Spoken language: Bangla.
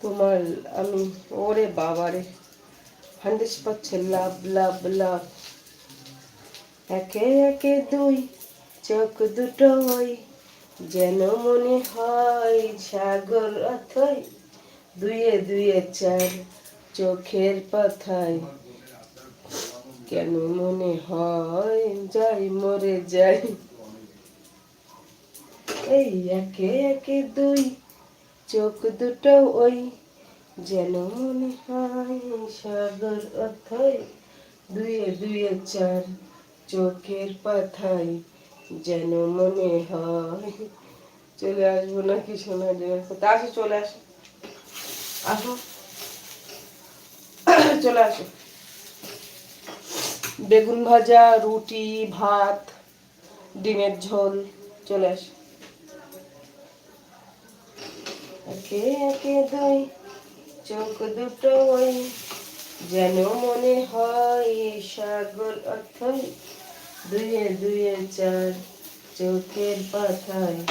তোমার আমি ওরে বাবারে 100% লাভ লাভ লাভ। একে একে দুই চোখ দুটো ওই যেন মনে হয় সাগর অথই, দুয়ে দুয়ে চার চোখের পাথায় কেন মনে হয় যাই মরে যাই। এই একে একে দুই চোখ দুটো ওই যেন মনে হয় সাগর অথই, দুয়ে দুয়ে চার চোখের পাথায় যেন মনে হয়। চলে আসবো নাকি শোনা যাবে? আসো, চলে আসো, আসো, চলে আসো। বেগুন ভাজা, রুটি, ভাত, ডিমের ঝোল, চলে আসো। একে একে দুই চোখ দুটো ওই যেন মনে হয় সাগর অথই, দুয়ে দুয়ে চার চোখের পাথায়